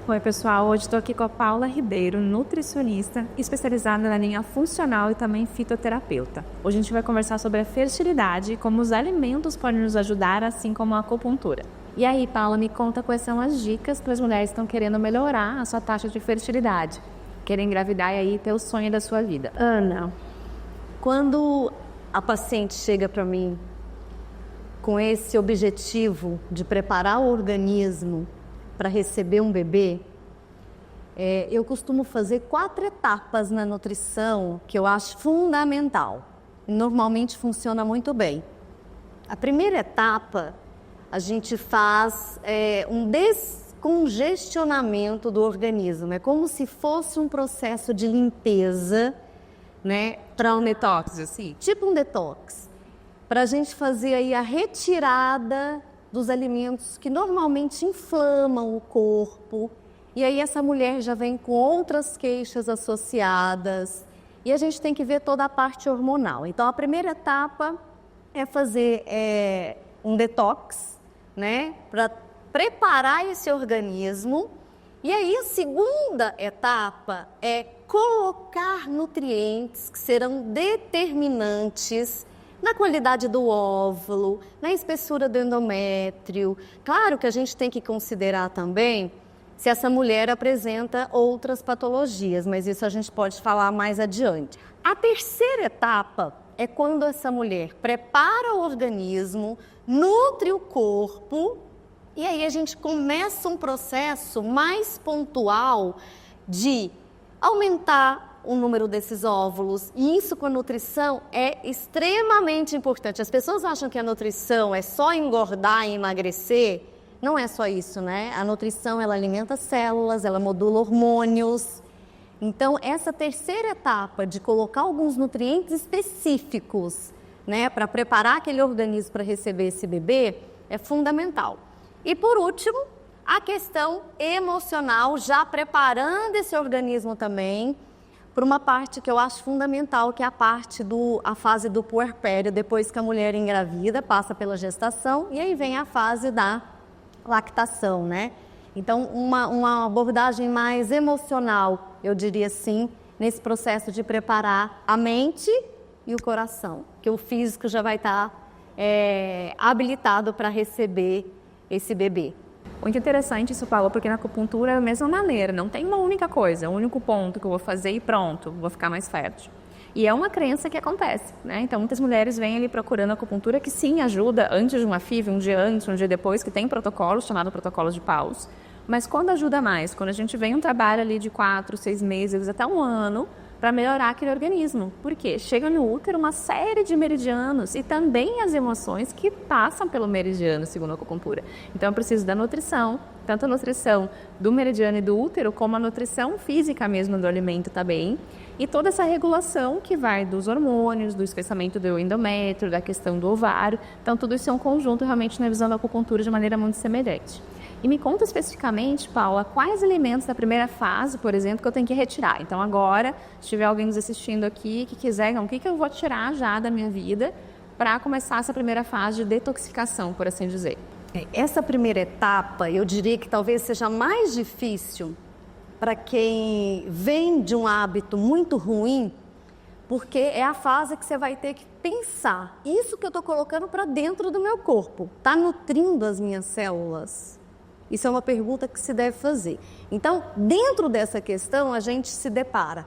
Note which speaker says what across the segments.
Speaker 1: Oi, pessoal. Hoje estou aqui com a Paula Ribeiro, nutricionista, especializada na linha funcional e também fitoterapeuta. Hoje a gente vai conversar sobre a fertilidade e como os alimentos podem nos ajudar, assim como a acupuntura. E aí, Paula, me conta quais são as dicas para as mulheres que estão querendo melhorar a sua taxa de fertilidade, querem engravidar e aí ter o sonho da sua vida.
Speaker 2: Ana, quando a paciente chega para mim com esse objetivo de preparar o organismo para receber um bebê, eu costumo fazer 4 etapas na nutrição que eu acho fundamental. Normalmente funciona muito bem. A primeira etapa, a gente faz um descongestionamento do organismo. É como se fosse um processo de limpeza, né?
Speaker 1: Para um detox, assim?
Speaker 2: Tipo um detox. Para a gente fazer aí a retirada dos alimentos que normalmente inflamam o corpo. E aí essa mulher já vem com outras queixas associadas. E a gente tem que ver toda a parte hormonal. Então, a primeira etapa é fazer um detox, né? Para preparar esse organismo. E aí, a segunda etapa é colocar nutrientes que serão determinantes na qualidade do óvulo, na espessura do endométrio. Claro que a gente tem que considerar também se essa mulher apresenta outras patologias, mas isso a gente pode falar mais adiante. A terceira etapa é quando essa mulher prepara o organismo, nutre o corpo, e aí a gente começa um processo mais pontual de aumentar o número desses óvulos, e isso com a nutrição é extremamente importante. As pessoas acham que a nutrição é só engordar e emagrecer. Não é só isso, né? A nutrição, ela alimenta células, ela modula hormônios. Então, essa terceira etapa de colocar alguns nutrientes específicos, né, para preparar aquele organismo para receber esse bebê, é fundamental. E por último, a questão emocional, já preparando esse organismo também por uma parte que eu acho fundamental, que é a fase do puerpério, depois que a mulher engravida, passa pela gestação, e aí vem a fase da lactação, né? Então, uma abordagem mais emocional, eu diria assim, nesse processo de preparar a mente e o coração, que o físico já vai estar habilitado para receber esse bebê.
Speaker 1: Muito interessante isso, Paula, porque na acupuntura é a mesma maneira, não tem uma única coisa, um único ponto que eu vou fazer e pronto, vou ficar mais fértil. E é uma crença que acontece, né? Então, muitas mulheres vêm ali procurando acupuntura que sim ajuda antes de uma FIV, um dia antes, um dia depois, que tem protocolo chamado protocolo de Paus. Mas quando ajuda mais? Quando a gente vem um trabalho ali de 4, 6 meses, até um ano, para melhorar aquele organismo. Por quê? Chega no útero uma série de meridianos e também as emoções que passam pelo meridiano, segundo a acupuntura. Então, eu preciso da nutrição, tanto a nutrição do meridiano e do útero, como a nutrição física mesmo do alimento também. E toda essa regulação que vai dos hormônios, do espessamento do endométrio, da questão do ovário. Então, tudo isso é um conjunto realmente na visão da acupuntura de maneira muito semelhante. E me conta especificamente, Paula, quais alimentos da primeira fase, por exemplo, que eu tenho que retirar. Então agora, se tiver alguém nos assistindo aqui que quiser, o que eu vou tirar já da minha vida para começar essa primeira fase de detoxificação, por assim dizer.
Speaker 2: Essa primeira etapa, eu diria que talvez seja mais difícil para quem vem de um hábito muito ruim, porque é a fase que você vai ter que pensar, isso que eu estou colocando para dentro do meu corpo, está nutrindo as minhas células? Isso é uma pergunta que se deve fazer. Então, dentro dessa questão, a gente se depara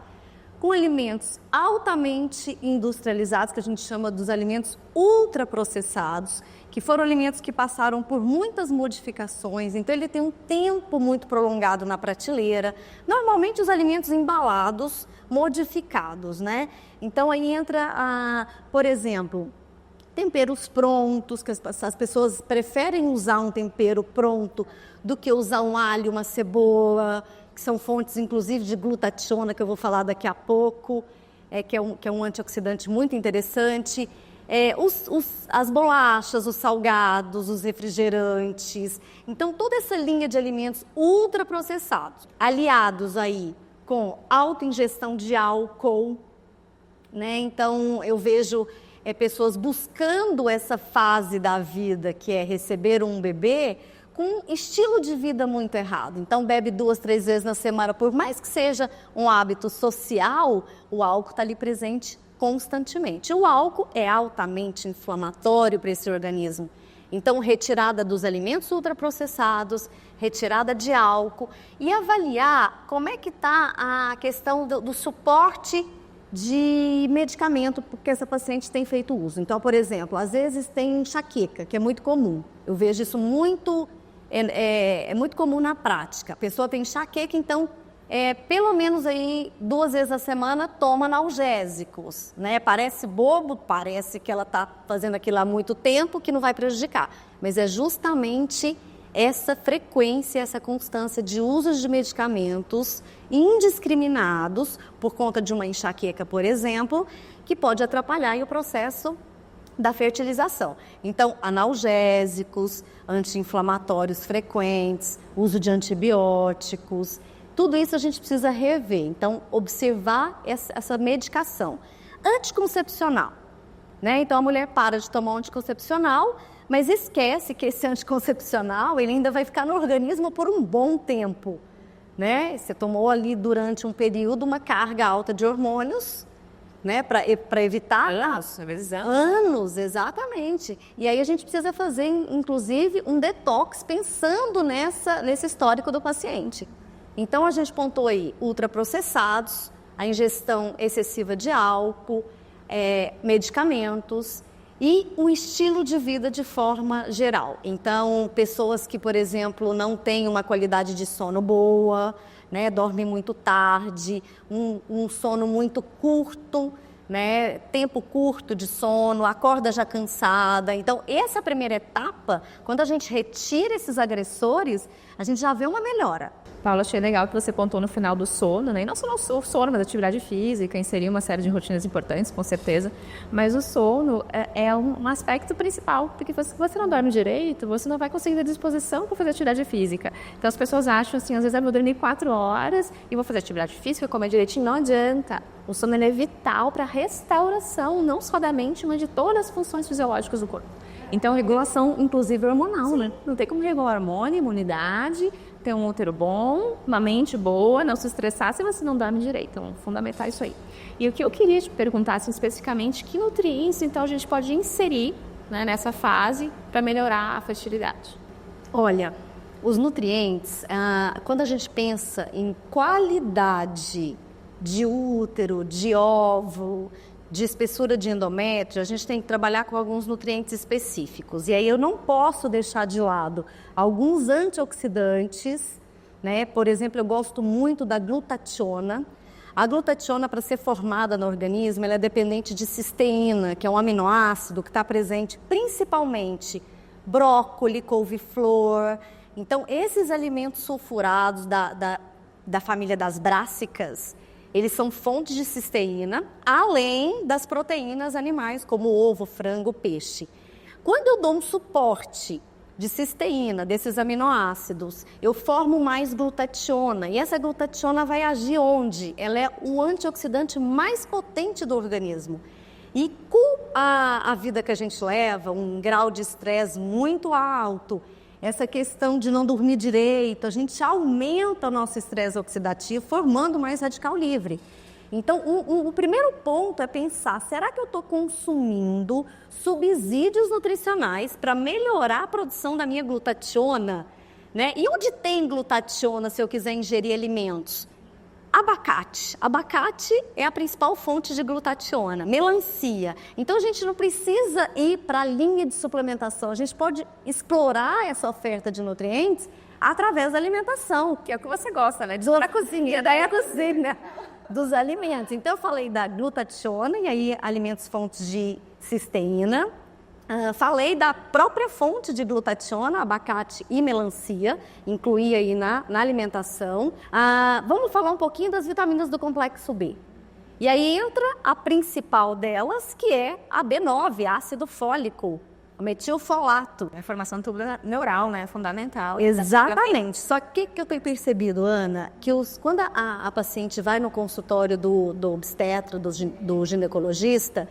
Speaker 2: com alimentos altamente industrializados, que a gente chama dos alimentos ultraprocessados, que foram alimentos que passaram por muitas modificações, então ele tem um tempo muito prolongado na prateleira. Normalmente os alimentos embalados, modificados, né? Então aí entra, por exemplo, temperos prontos, que as pessoas preferem usar um tempero pronto do que usar um alho, uma cebola, que são fontes inclusive de glutationa, que eu vou falar daqui a pouco, que é um antioxidante muito interessante. As bolachas, os salgados, os refrigerantes. Então, toda essa linha de alimentos ultraprocessados, aliados aí com alta ingestão de álcool, né? Então, eu vejo pessoas buscando essa fase da vida, que é receber um bebê, com estilo de vida muito errado. Então, bebe 2, 3 vezes na semana, por mais que seja um hábito social, o álcool está ali presente constantemente. O álcool é altamente inflamatório para esse organismo. Então, retirada dos alimentos ultraprocessados, retirada de álcool e avaliar como é que está a questão do suporte de medicamento, porque essa paciente tem feito uso. Então, por exemplo, às vezes tem enxaqueca, que é muito comum. Eu vejo isso muito, é muito comum na prática. A pessoa tem enxaqueca, então, pelo menos aí 2 vezes a semana toma analgésicos, né? Parece bobo, parece que ela está fazendo aquilo há muito tempo, que não vai prejudicar. Mas é justamente essa frequência, essa constância de uso de medicamentos indiscriminados por conta de uma enxaqueca, por exemplo, que pode atrapalhar o processo da fertilização. Então, analgésicos, anti-inflamatórios frequentes, uso de antibióticos, tudo isso a gente precisa rever. Então, observar essa medicação. Anticoncepcional, né? Então, a mulher para de tomar um anticoncepcional, mas esquece que esse anticoncepcional ele ainda vai ficar no organismo por um bom tempo, né? Você tomou ali durante um período uma carga alta de hormônios, né? Para evitar...
Speaker 1: Anos, às vezes anos.
Speaker 2: Anos, exatamente. E aí a gente precisa fazer, inclusive, um detox pensando nesse histórico do paciente. Então, a gente pontuou aí ultraprocessados, a ingestão excessiva de álcool, medicamentos e o estilo de vida de forma geral. Então, pessoas que, por exemplo, não têm uma qualidade de sono boa, né, dormem muito tarde, um sono muito curto, né, tempo curto de sono, acorda já cansada. Então, essa primeira etapa, quando a gente retira esses agressores, a gente já vê uma melhora.
Speaker 1: Paula, achei legal que você pontuou no final do sono, né? E não só o sono, mas a atividade física, inserir uma série de rotinas importantes, com certeza. Mas o sono é um aspecto principal, porque se você não dorme direito, você não vai conseguir ter disposição para fazer atividade física. Então as pessoas acham assim, às vezes eu vou dormir 4 horas e vou fazer atividade física, comer direitinho, não adianta. O sono é vital para a restauração, não só da mente, mas de todas as funções fisiológicas do corpo. Então, regulação, inclusive, hormonal, né? Não tem como regular hormônio, imunidade, ter um útero bom, uma mente boa, não se estressar se você não dorme direito. Então, fundamental isso aí. E o que eu queria te perguntar, assim, especificamente, que nutrientes, então, a gente pode inserir, né, nessa fase para melhorar a fertilidade?
Speaker 2: Olha, os nutrientes, quando a gente pensa em qualidade de útero, de óvulo, de espessura de endométrio, a gente tem que trabalhar com alguns nutrientes específicos. E aí eu não posso deixar de lado alguns antioxidantes, né? Por exemplo, eu gosto muito da glutationa. A glutationa, para ser formada no organismo, ela é dependente de cisteína, que é um aminoácido que está presente principalmente brócolis, couve-flor. Então, esses alimentos sulfurados da família das brássicas, eles são fontes de cisteína, além das proteínas animais, como ovo, frango, peixe. Quando eu dou um suporte de cisteína, desses aminoácidos, eu formo mais glutationa. E essa glutationa vai agir onde? Ela é o antioxidante mais potente do organismo. E com a vida que a gente leva, um grau de estresse muito alto, essa questão de não dormir direito, a gente aumenta o nosso estresse oxidativo, formando mais radical livre. Então, o primeiro ponto é pensar, será que eu estou consumindo subsídios nutricionais para melhorar a produção da minha glutationa? Né? E onde tem glutationa se eu quiser ingerir alimentos? Abacate. Abacate é a principal fonte de glutationa. Melancia. Então, a gente não precisa ir para a linha de suplementação. A gente pode explorar essa oferta de nutrientes através da alimentação.
Speaker 1: Que é o que você gosta, né?
Speaker 2: Da cozinha, da cozinha, dos alimentos. Então, eu falei da glutationa, e aí alimentos fontes de cisteína. Falei da própria fonte de glutationa, abacate e melancia, incluí aí na alimentação. Vamos falar um pouquinho das vitaminas do complexo B. E aí entra a principal delas, que é a B9, ácido fólico, o metilfolato.
Speaker 1: A formação do tubo neural, né? Fundamental.
Speaker 2: Exatamente. Só que eu tenho percebido, Ana, que quando a paciente vai no consultório do obstetra, do ginecologista,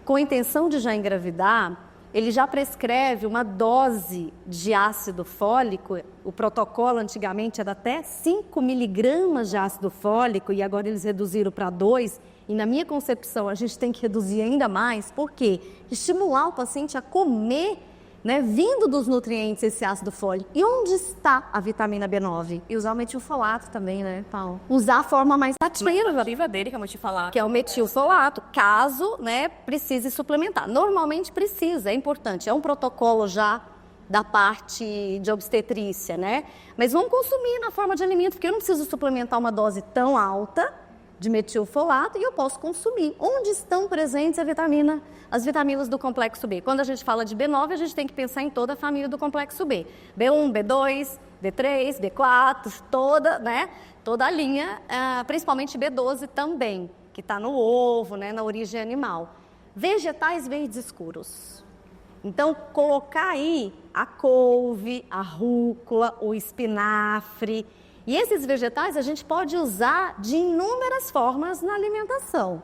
Speaker 2: com a intenção de já engravidar, ele já prescreve uma dose de ácido fólico. O protocolo antigamente era até 5 miligramas de ácido fólico e agora eles reduziram para 2. E na minha concepção a gente tem que reduzir ainda mais, porque estimular o paciente a comer, né, vindo dos nutrientes esse ácido fólico. E onde está a vitamina B9?
Speaker 1: E usar o metilfolato também, né, Paulo?
Speaker 2: Usar a forma mais ativa
Speaker 1: Dele, que é o metilfolato.
Speaker 2: que é o metilfolato, caso, né, precise suplementar. Normalmente precisa, é importante, é um protocolo já da parte de obstetrícia, né? Mas vamos consumir na forma de alimento, porque eu não preciso suplementar uma dose tão alta de metilfolato e eu posso consumir. Onde estão presentes as vitaminas do complexo B? Quando a gente fala de B9, a gente tem que pensar em toda a família do complexo B. B1, B2, B3, B4, toda a linha, principalmente B12 também, que está no ovo, né, na origem animal. Vegetais verdes escuros. Então, colocar aí a couve, a rúcula, o espinafre. E esses vegetais a gente pode usar de inúmeras formas na alimentação,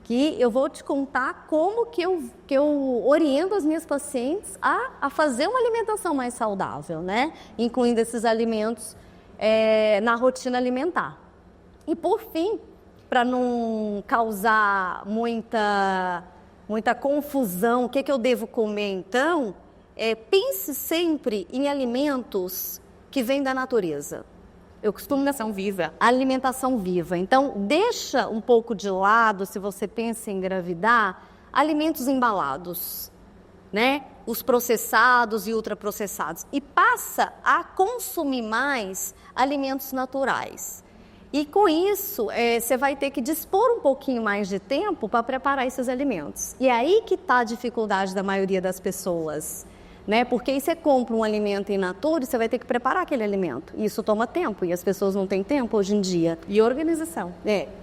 Speaker 2: que eu vou te contar como que eu oriento as minhas pacientes a fazer uma alimentação mais saudável, né? Incluindo esses alimentos na rotina alimentar. E por fim, para não causar muita confusão, o que eu devo comer então? Pense sempre em alimentos que vêm da natureza.
Speaker 1: Eu costumo alimentação viva.
Speaker 2: Alimentação viva. Então, deixa um pouco de lado, se você pensa em engravidar, alimentos embalados, né? Os processados e ultraprocessados. E passa a consumir mais alimentos naturais. E com isso, você vai ter que dispor um pouquinho mais de tempo para preparar esses alimentos. E é aí que está a dificuldade da maioria das pessoas. Né? Porque aí você compra um alimento in natura e você vai ter que preparar aquele alimento. E isso toma tempo, e as pessoas não têm tempo hoje em dia.
Speaker 1: E organização.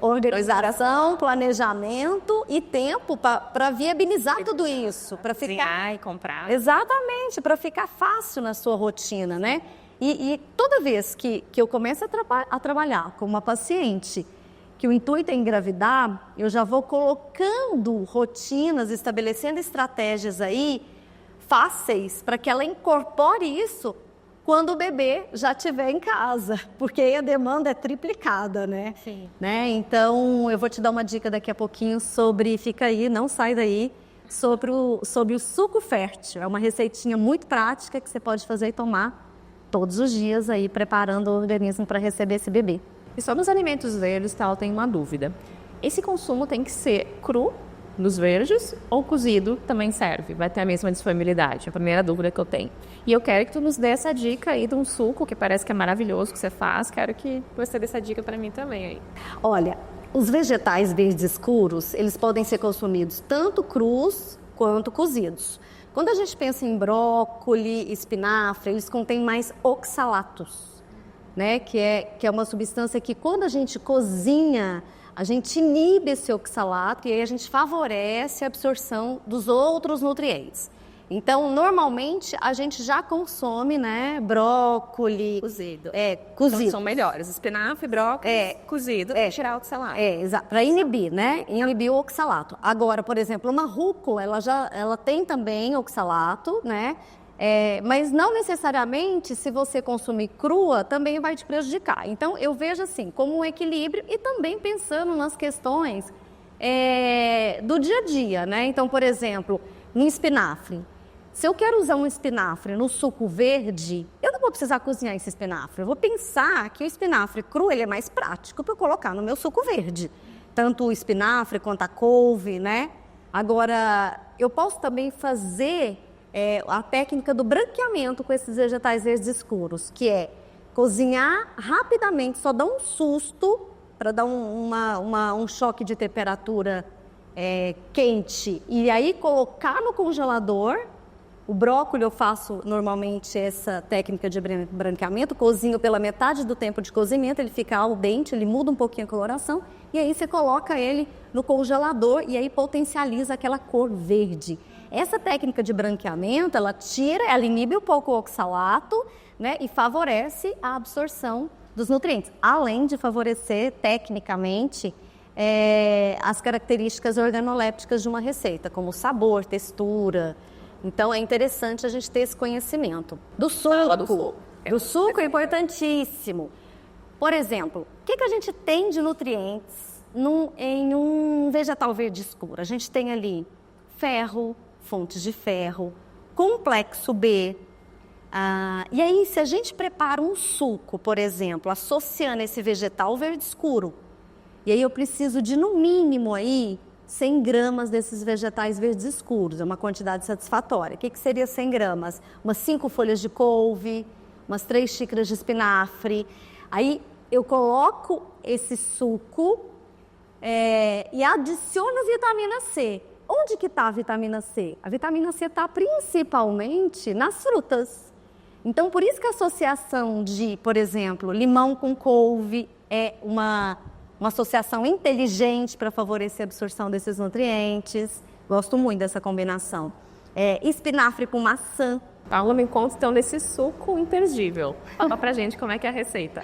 Speaker 2: Organização, planejamento e tempo para viabilizar tudo isso. Para
Speaker 1: ficar e comprar.
Speaker 2: Exatamente, para ficar fácil na sua rotina, né? E toda vez que eu começo a trabalhar com uma paciente que o intuito é engravidar, eu já vou colocando rotinas, estabelecendo estratégias aí fáceis para que ela incorpore isso quando o bebê já estiver em casa, porque aí a demanda é triplicada, né?
Speaker 1: Sim.
Speaker 2: Né? Então, eu vou te dar uma dica daqui a pouquinho sobre, fica aí, não sai daí, sobre o suco fértil. É uma receitinha muito prática que você pode fazer e tomar todos os dias aí, preparando o organismo para receber esse bebê.
Speaker 1: E sobre os alimentos verdes, eu tenho uma dúvida. Esse consumo tem que ser cru, nos verdes, ou cozido também serve? Vai ter a mesma disponibilidade? É a primeira dúvida que eu tenho. E eu quero que tu nos dê essa dica aí de um suco, que parece que é maravilhoso que você faz. Quero que você dê essa dica para mim também aí.
Speaker 2: Olha, os vegetais verdes escuros, eles podem ser consumidos tanto crus quanto cozidos. Quando a gente pensa em brócoli, espinafre, eles contêm mais oxalatos, né? Que é uma substância que quando a gente cozinha, a gente inibe esse oxalato e aí a gente favorece a absorção dos outros nutrientes. Então, normalmente, a gente já consome, né, brócoli...
Speaker 1: Cozido.
Speaker 2: Cozido.
Speaker 1: Então, são melhores. Espinafre, brócolis, cozido, tirar o oxalato.
Speaker 2: Exato. Para inibir, né? Inibir o oxalato. Agora, por exemplo, uma rúcula, ela tem também oxalato, né? Mas não necessariamente, se você consumir crua, também vai te prejudicar. Então, eu vejo assim, como um equilíbrio e também pensando nas questões do dia a dia, né? Então, por exemplo, no espinafre. Se eu quero usar um espinafre no suco verde, eu não vou precisar cozinhar esse espinafre. Eu vou pensar que o espinafre cru ele é mais prático para eu colocar no meu suco verde. Tanto o espinafre quanto a couve, né? Agora, eu posso também fazer a técnica do branqueamento com esses vegetais verdes escuros, que é cozinhar rapidamente, só dar um susto para dar um choque de temperatura quente e aí colocar no congelador. O brócolis eu faço normalmente essa técnica de branqueamento, cozinho pela metade do tempo de cozimento, ele fica al dente, ele muda um pouquinho a coloração e aí você coloca ele no congelador e aí potencializa aquela cor verde. Essa técnica de branqueamento, ela inibe um pouco o oxalato, né, e favorece a absorção dos nutrientes, além de favorecer tecnicamente as características organolépticas de uma receita, como sabor, textura, Então, é interessante a gente ter esse conhecimento. Do suco é importantíssimo. Por exemplo, o que a gente tem de nutrientes em um vegetal verde escuro? A gente tem ali ferro, fontes de ferro, complexo B. E aí, se a gente prepara um suco, por exemplo, associando esse vegetal verde escuro, e aí eu preciso de, no mínimo, aí, 100 gramas desses vegetais verdes escuros, é uma quantidade satisfatória. O que seria 100 gramas? Umas 5 folhas de couve, umas 3 xícaras de espinafre. Aí eu coloco esse suco e adiciono vitamina C. Onde que está a vitamina C? A vitamina C está principalmente nas frutas. Então, por isso que a associação de, por exemplo, limão com couve é uma associação inteligente para favorecer a absorção desses nutrientes. Gosto muito dessa combinação. Espinafre com maçã.
Speaker 1: Paula, me conta então desse suco imperdível. Fala pra gente como é que é a receita.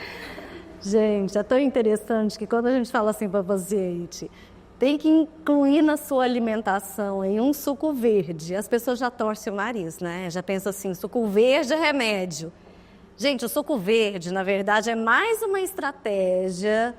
Speaker 2: Gente, é tão interessante que quando a gente fala assim para o paciente, tem que incluir na sua alimentação aí um suco verde. As pessoas já torcem o nariz, né? Já pensam assim, suco verde é remédio. Gente, o suco verde, na verdade, é mais uma estratégia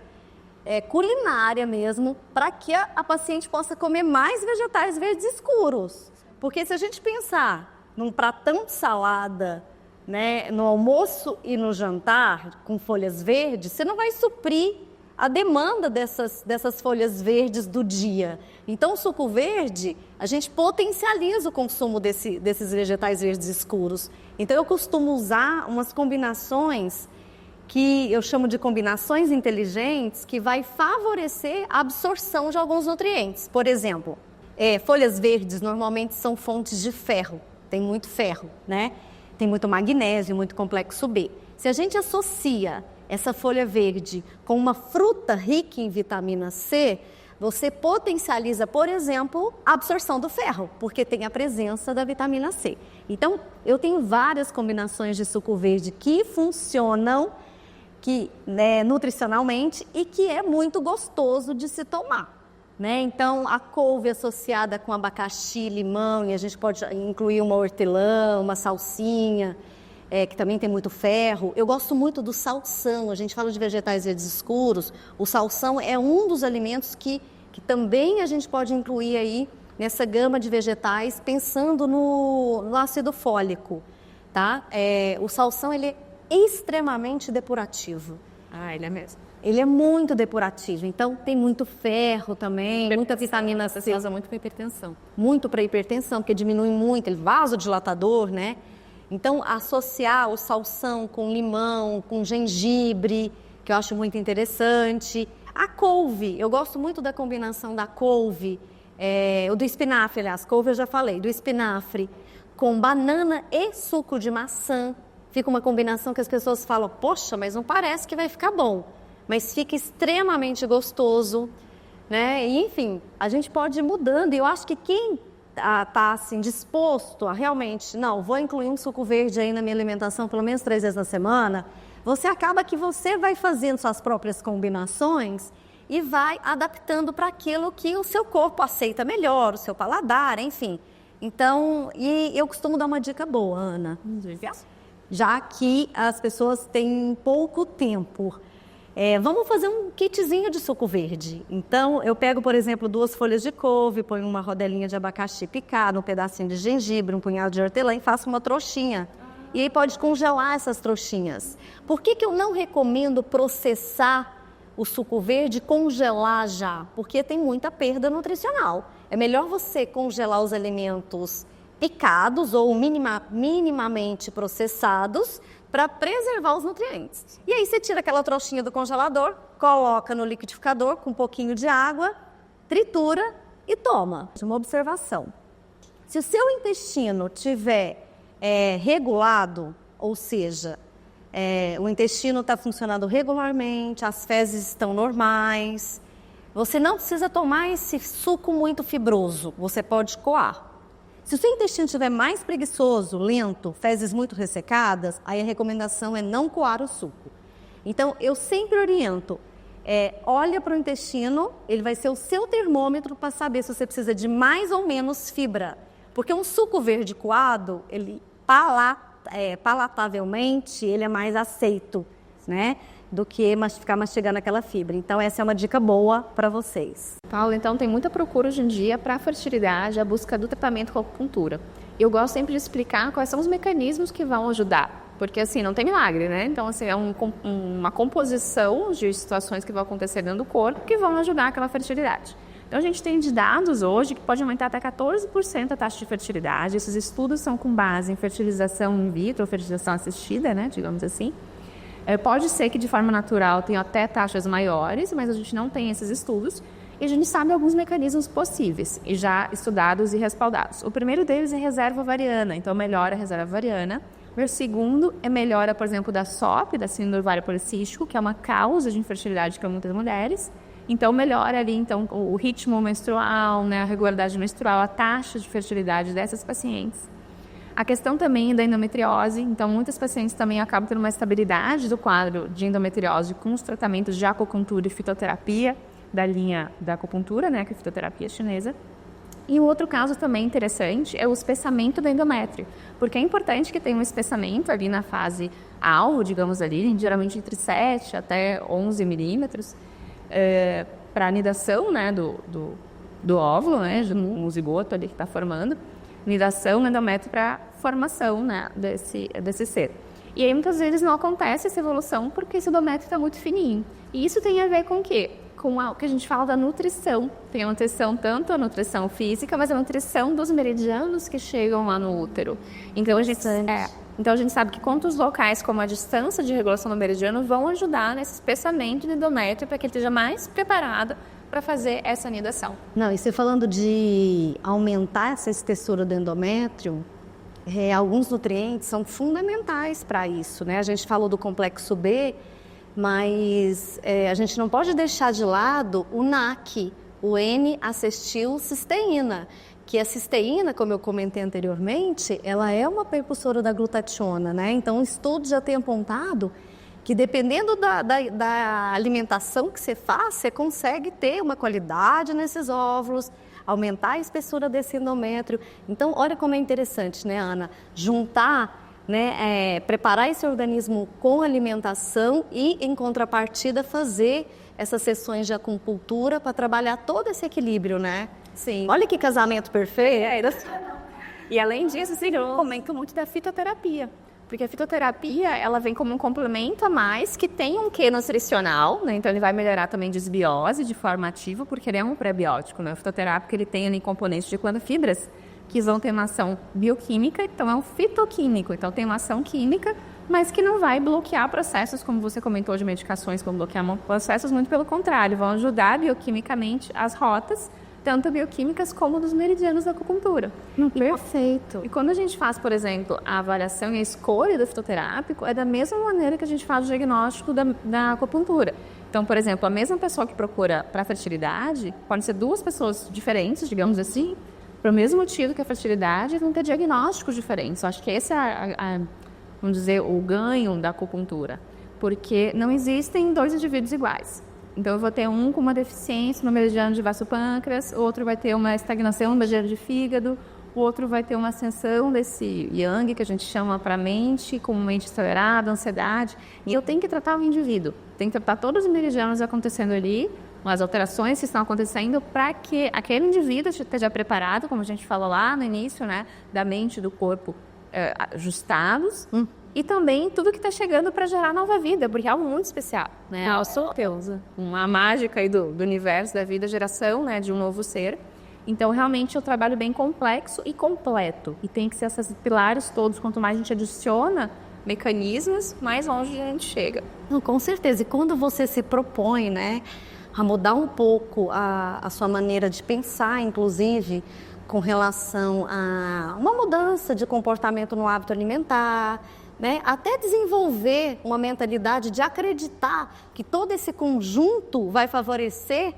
Speaker 2: culinária mesmo, para que a paciente possa comer mais vegetais verdes escuros. Porque se a gente pensar num pratão de salada, né, no almoço e no jantar, com folhas verdes, você não vai suprir a demanda dessas folhas verdes do dia. Então, o suco verde, a gente potencializa o consumo desses vegetais verdes escuros. Então, eu costumo usar umas combinações que eu chamo de combinações inteligentes, que vai favorecer a absorção de alguns nutrientes. Por exemplo, folhas verdes normalmente são fontes de ferro, tem muito ferro, né? Tem muito magnésio, muito complexo B. Se a gente associa essa folha verde com uma fruta rica em vitamina C, você potencializa, por exemplo, a absorção do ferro, porque tem a presença da vitamina C. Então, eu tenho várias combinações de suco verde que funcionam nutricionalmente e que é muito gostoso de se tomar, né? Então, a couve associada com abacaxi, limão, e a gente pode incluir uma hortelã, uma salsinha, que também tem muito ferro. Eu gosto muito do salsão. A gente fala de vegetais verdes escuros. O salsão é um dos alimentos que também a gente pode incluir aí nessa gama de vegetais, pensando no ácido fólico, tá? O salsão, ele é extremamente depurativo.
Speaker 1: Ele é mesmo.
Speaker 2: Ele é muito depurativo, então tem muito ferro também, muita vitamina C.
Speaker 1: Você usa muito para hipertensão.
Speaker 2: Muito para hipertensão, porque diminui muito, ele vasodilatador, né? Então, associar o salsão com limão, com gengibre, que eu acho muito interessante. A couve, eu gosto muito da combinação da couve, do espinafre, aliás, couve eu já falei, do espinafre com banana e suco de maçã. Fica uma combinação que as pessoas falam, poxa, mas não parece que vai ficar bom. Mas fica extremamente gostoso, né? E, enfim, a gente pode ir mudando. E eu acho que quem está assim, disposto a realmente, não, vou incluir um suco verde aí na minha alimentação pelo menos 3 vezes na semana, você acaba que você vai fazendo suas próprias combinações e vai adaptando para aquilo que o seu corpo aceita melhor, o seu paladar, enfim. Então, e eu costumo dar uma dica boa, Ana, já que as pessoas têm pouco tempo. Vamos fazer um kitzinho de suco verde. Então, eu pego, por exemplo, 2 folhas de couve, ponho uma rodelinha de abacaxi picado, um pedacinho de gengibre, um punhado de hortelã e faço uma trouxinha. E aí pode congelar essas trouxinhas. Por que eu não recomendo processar o suco verde e congelar já? Porque tem muita perda nutricional. É melhor você congelar os alimentos picados ou minimamente processados, para preservar os nutrientes. E aí você tira aquela trouxinha do congelador, coloca no liquidificador com um pouquinho de água, tritura e toma. Uma observação. Se o seu intestino tiver regulado, ou seja, o intestino está funcionando regularmente, as fezes estão normais, você não precisa tomar esse suco muito fibroso, você pode coar. Se o seu intestino estiver mais preguiçoso, lento, fezes muito ressecadas, aí a recomendação é não coar o suco. Então, eu sempre oriento, olha para o intestino, ele vai ser o seu termômetro para saber se você precisa de mais ou menos fibra. Porque um suco verde coado, ele palatavelmente, ele é mais aceito, né? Do que ficar mastigando aquela fibra. Então, essa é uma dica boa para vocês.
Speaker 1: Paulo, então tem muita procura hoje em dia para a fertilidade, a busca do tratamento com acupuntura. Eu gosto sempre de explicar quais são os mecanismos que vão ajudar, porque assim, não tem milagre, né? Então, assim, é uma composição de situações que vão acontecer dentro do corpo que vão ajudar aquela fertilidade. Então, a gente tem de dados hoje que pode aumentar até 14% a taxa de fertilidade. Esses estudos são com base em fertilização in vitro, ou fertilização assistida, né, digamos assim. Pode ser que de forma natural tenha até taxas maiores, mas a gente não tem esses estudos. E a gente sabe alguns mecanismos possíveis, e já estudados e respaldados. O primeiro deles é reserva ovariana, então melhora a reserva ovariana. O segundo é melhora, por exemplo, da SOP, da síndrome do ovário policístico, que é uma causa de infertilidade para muitas mulheres. Então melhora ali o ritmo menstrual, né, a regularidade menstrual, a taxa de fertilidade dessas pacientes. A questão também da endometriose, então muitas pacientes também acabam tendo uma estabilidade do quadro de endometriose com os tratamentos de acupuntura e fitoterapia da linha da acupuntura, né, que é a fitoterapia chinesa. E o outro caso também interessante é o espessamento do endométrio, porque é importante que tenha um espessamento ali na fase alvo, digamos ali, geralmente entre 7 até 11 milímetros, para a anidação, né, do óvulo, né, no zigoto ali que está formando, nidação no endométrio para formação, né, desse ser. E aí muitas vezes não acontece essa evolução porque esse endométrio está muito fininho. E isso tem a ver com o quê? Com o que a gente fala da nutrição. Tem a nutrição, tanto a nutrição física, mas a nutrição dos meridianos que chegam lá no útero. Então a gente sabe que quantos locais, como a distância de regulação do meridiano, vão ajudar nesse espessamento do endométrio para que ele esteja mais preparado para fazer essa anidação.
Speaker 2: Não, e você falando de aumentar essa espessura do endométrio, alguns nutrientes são fundamentais para isso, né? A gente falou do complexo B, mas a gente não pode deixar de lado o NAC, o N-acetilcisteína, que a cisteína, como eu comentei anteriormente, ela é uma precursora da glutationa, né? Então, estudos já têm apontado que dependendo da alimentação que você faz, você consegue ter uma qualidade nesses óvulos, aumentar a espessura desse endométrio. Então, olha como é interessante, né, Ana? Juntar, né, preparar esse organismo com alimentação e, em contrapartida, fazer essas sessões de acupuntura para trabalhar todo esse equilíbrio, né?
Speaker 1: Sim.
Speaker 2: Olha que casamento perfeito.
Speaker 1: E, além disso, eu comento muito da fitoterapia. Porque a fitoterapia, ela vem como um complemento a mais que tem um quê nutricional, né? Então ele vai melhorar também desbiose de forma ativa, porque ele é um pré-biótico, né? O fitoterápico, ele tem ali componentes de fibras que vão ter uma ação bioquímica, então é um fitoquímico, então tem uma ação química, mas que não vai bloquear processos, como você comentou, de medicações, como bloquear processos, muito pelo contrário, vão ajudar bioquimicamente as rotas, tanto bioquímicas como dos meridianos da acupuntura.
Speaker 2: Perfeito.
Speaker 1: E quando a gente faz, por exemplo, a avaliação e a escolha do fitoterápico, é da mesma maneira que a gente faz o diagnóstico da acupuntura. Então, por exemplo, a mesma pessoa que procura para fertilidade, pode ser duas pessoas diferentes, digamos assim, para o mesmo motivo que a fertilidade, vão ter diagnósticos diferentes. Eu acho que esse é, vamos dizer, o ganho da acupuntura, porque não existem dois indivíduos iguais. Então, eu vou ter um com uma deficiência no meridiano de vaso-pâncreas, o outro vai ter uma estagnação no meridiano de fígado, o outro vai ter uma ascensão desse yang, que a gente chama para a mente, como mente acelerada, ansiedade. E eu tenho que tratar o indivíduo, tenho que tratar todos os meridianos acontecendo ali, as alterações que estão acontecendo, para que aquele indivíduo esteja preparado, como a gente falou lá no início, né, da mente e do corpo ajustados, e também tudo que está chegando para gerar nova vida, porque é algo muito especial, né? Uma mágica aí do universo, da vida, geração, né, de um novo ser. Então, realmente, é um trabalho bem complexo e completo. E tem que ser esses pilares todos. Quanto mais a gente adiciona mecanismos, mais longe a gente chega.
Speaker 2: Não, com certeza. E quando você se propõe, né, a mudar um pouco a sua maneira de pensar, inclusive, com relação a uma mudança de comportamento no hábito alimentar, né? Até desenvolver uma mentalidade de acreditar que todo esse conjunto vai favorecer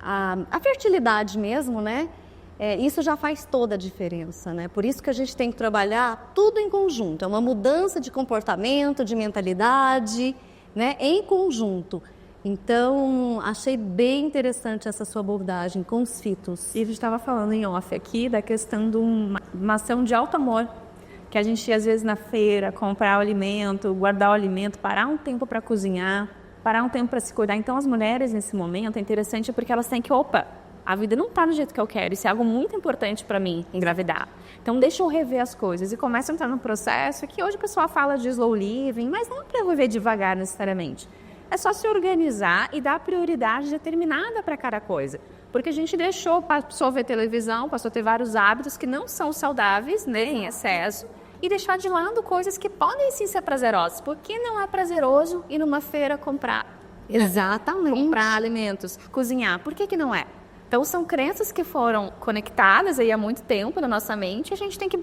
Speaker 2: a fertilidade mesmo, né? Isso já faz toda a diferença, né? Por isso que a gente tem que trabalhar tudo em conjunto. É uma mudança de comportamento, de mentalidade, né? Em conjunto. Então, achei bem interessante essa sua abordagem com os fitos.
Speaker 1: E a gente estava falando em off aqui da questão de uma ação de alto amor, que a gente, às vezes, na feira, comprar o alimento, guardar o alimento, parar um tempo para cozinhar, parar um tempo para se cuidar. Então, as mulheres, nesse momento, é interessante porque elas têm que, a vida não está do jeito que eu quero, isso é algo muito importante para mim, engravidar. Então, deixa eu rever as coisas e começa a entrar num processo que hoje o pessoal fala de slow living, mas não é para viver devagar necessariamente. É só se organizar e dar prioridade determinada para cada coisa. Porque a gente passou a ver televisão, passou a ter vários hábitos que não são saudáveis, né, em excesso, e deixar de lado coisas que podem sim ser prazerosas. Porque não é prazeroso ir numa feira comprar.
Speaker 2: Exatamente.
Speaker 1: Comprar alimentos, cozinhar. Por que não é? Então, são crenças que foram conectadas aí há muito tempo na nossa mente e a gente tem que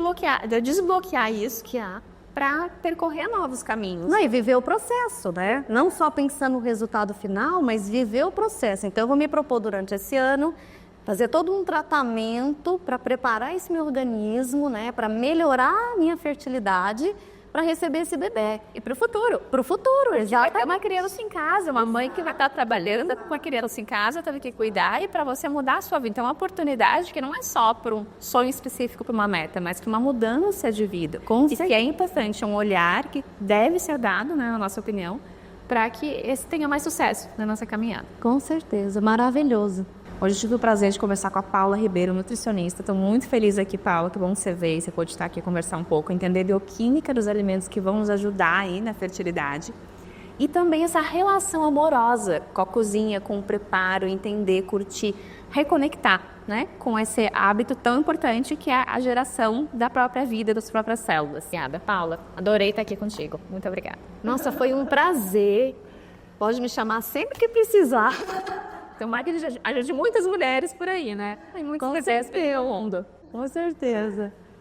Speaker 1: desbloquear isso que há para percorrer novos caminhos.
Speaker 2: Não, e viver o processo, né? Não só pensando no resultado final, mas viver o processo. Então, eu vou me propor durante esse ano fazer todo um tratamento para preparar esse meu organismo, né? Para melhorar a minha fertilidade, para receber esse bebê.
Speaker 1: E para o futuro.
Speaker 2: Para o futuro, exatamente.
Speaker 1: Vai ter uma criança em casa, uma mãe que vai estar trabalhando com a criança em casa, tendo que cuidar e para você mudar a sua vida. Então, é uma oportunidade que não é só para um sonho específico, para uma meta, mas para uma mudança de vida. E que é importante, é um olhar que deve ser dado, né, na nossa opinião, para que esse tenha mais sucesso na nossa caminhada.
Speaker 2: Com certeza, maravilhoso.
Speaker 1: Hoje eu tive o prazer de conversar com a Paula Ribeiro, nutricionista. Estou muito feliz aqui, Paula. Que bom você veio. Você pode estar aqui conversar um pouco, entender a bioquímica dos alimentos que vão nos ajudar aí na fertilidade. E também essa relação amorosa com a cozinha, com o preparo, entender, curtir, reconectar, né, com esse hábito tão importante que é a geração da própria vida, das próprias células. Obrigada, Paula. Adorei estar aqui contigo. Muito obrigada.
Speaker 2: Nossa, foi um prazer. Pode me chamar sempre que precisar.
Speaker 1: Tomara que ajude muitas mulheres por aí, né? Tem muitas
Speaker 2: Com
Speaker 1: pessoas
Speaker 2: certeza.
Speaker 1: pelo mundo.
Speaker 2: Com certeza.